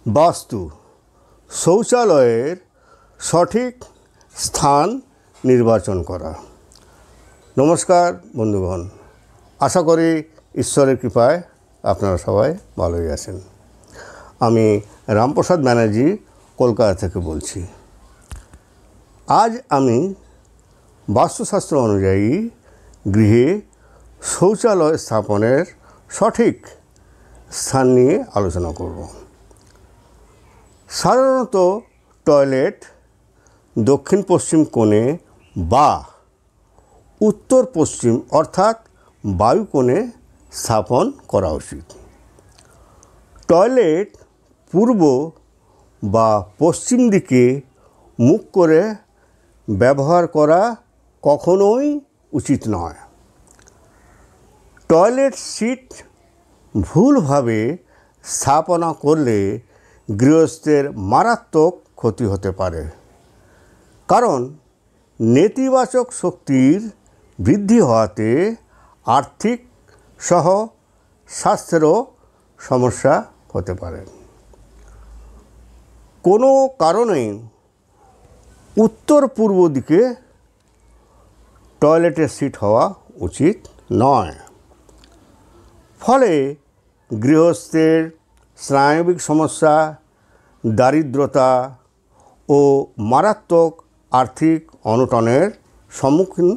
বাস্তু শৌচালয়ের সঠিক স্থান নির্বাচন করা। নমস্কার বন্ধুগণ, আশা করি ঈশ্বরের কৃপায় আপনারা সবাই ভালোই আছেন। আমি রামপ্রসাদ ব্যানার্জি কলকাতা থেকে বলছি। আজ আমি বাস্তুশাস্ত্র অনুযায়ী গৃহে শৌচালয় স্থাপনের সঠিক স্থান নিয়ে আলোচনা করব। সাধারণত টয়লেট দক্ষিণ পশ্চিম কোণে বা উত্তর পশ্চিম অর্থাৎ বায়ু কোণে স্থাপন করা উচিত। টয়লেট পূর্ব বা পশ্চিম দিকে মুখ করে ব্যবহার করা কখনোই উচিত নয়। টয়লেট সিট ভুলভাবে স্থাপনা করলে গৃহস্থের মারাত্মক ক্ষতি হতে পারে, কারণ নেতিবাচক শক্তির বৃদ্ধি হওয়াতে আর্থিক সহ স্বাস্থ্যেরও সমস্যা হতে পারে। কোনো কারণে উত্তর পূর্ব দিকে টয়লেটের সিট হওয়া উচিত নয়। ফলে গৃহস্থের স্নায়বিক সমস্যা, দারিদ্রতা ও মারাত্মক আর্থিক অনটনের সম্মুখীন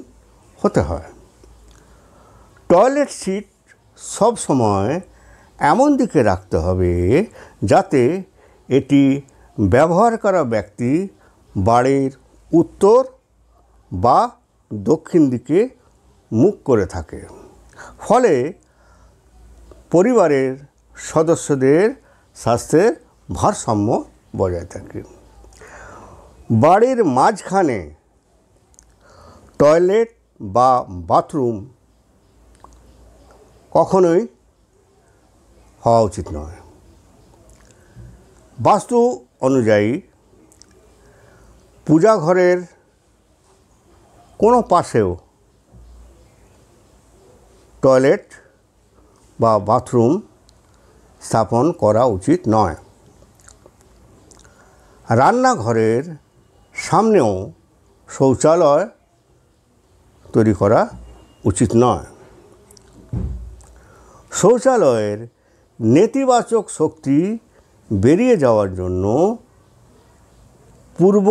হতে হয়। টয়লেট সিট সবসময় এমন দিকে রাখতে হবে যাতে এটি ব্যবহার করা ব্যক্তি বাড়ির উত্তর বা দক্ষিণ দিকে মুখ করে থাকে। ফলে পরিবারের সদস্যদের স্বাস্থ্যের ভারসাম্য বজায় থাকে। বাড়ির মাঝখানে টয়লেট বা বাথরুম কখনোই হওয়া উচিত নয়। বাস্তু অনুযায়ী পূজাঘরের কোনো পাশেও টয়লেট বা বাথরুম স্থাপন করা উচিত নয়। রান্নাঘরের সামনেও শৌচালয় তৈরি করা উচিত নয়। শৌচালয়ের নেতিবাচক শক্তি বেরিয়ে যাওয়ার জন্য পূর্ব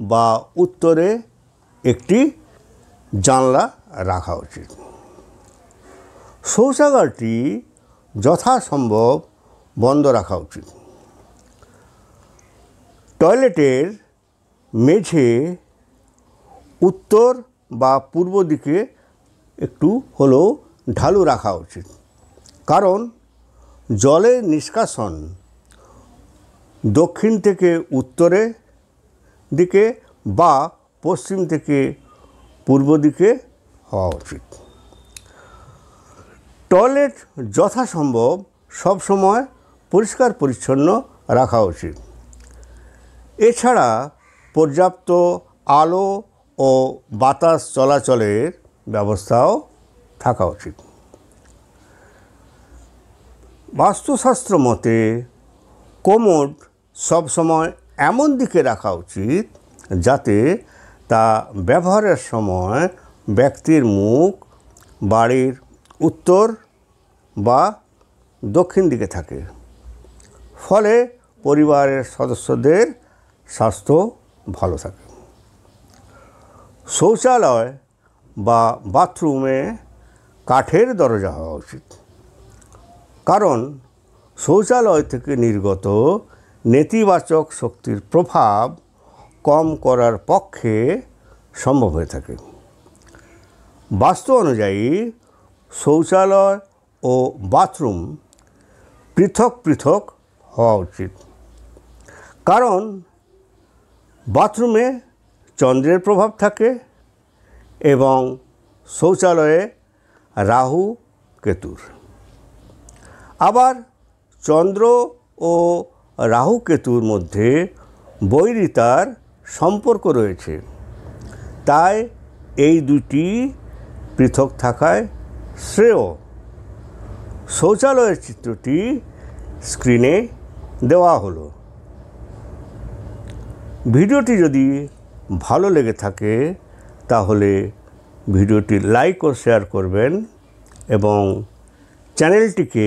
বা উত্তরে একটি জানলা রাখা উচিত। শৌচাগারটি যথাসম্ভব বন্ধ রাখা উচিত। টয়লেটের মেঝে উত্তর বা পূর্ব দিকে একটু হলেও ঢালু রাখা উচিত, কারণ জলের নিষ্কাশন দক্ষিণ থেকে উত্তরে দিকে বা পশ্চিম থেকে পূর্ব দিকে হওয়া উচিত। টয়লেট যথাসম্ভব সবসময় পরিষ্কার পরিচ্ছন্ন রাখা উচিত। এছাড়া পর্যাপ্ত আলো ও বাতাস চলাচলের ব্যবস্থাও থাকা উচিত। বাস্তুশাস্ত্র মতে কোমোড সবসময় এমন দিকে রাখা উচিত যাতে তা ব্যবহারের সময় ব্যক্তির মুখ বাড়ির উত্তর বা দক্ষিণ দিকে থাকে। ফলে পরিবারের সদস্যদের স্বাস্থ্য ভালো থাকে। শৌচালয় বা বাথরুমে কাঠের দরজা হওয়া উচিত, কারণ শৌচালয় থেকে নির্গত নেতিবাচক শক্তির প্রভাব কম করার পক্ষে সম্ভব হয়ে থাকে। বাস্তু অনুযায়ী শৌচালয় ও বাথরুম পৃথক পৃথক হওয়া উচিত, কারণ বাথরুমে চন্দ্রের প্রভাব থাকে এবং শৌচালয়ে রাহু কেতুর। আবার চন্দ্র ও রাহু কেতুর মধ্যে বৈরিতার সম্পর্ক রয়েছে, তাই এই দুটি পৃথক থাকায় শ্রেয়। শৌচালয়ের চিত্রটি স্ক্রিনে দেওয়া হলো। ভিডিওটি যদি ভালো লেগে থাকে তাহলে ভিডিওটি লাইক ও শেয়ার করবেন এবং চ্যানেলটিকে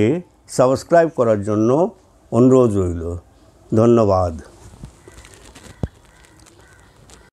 সাবস্ক্রাইব করার জন্য অনুরোধ রইল। ধন্যবাদ।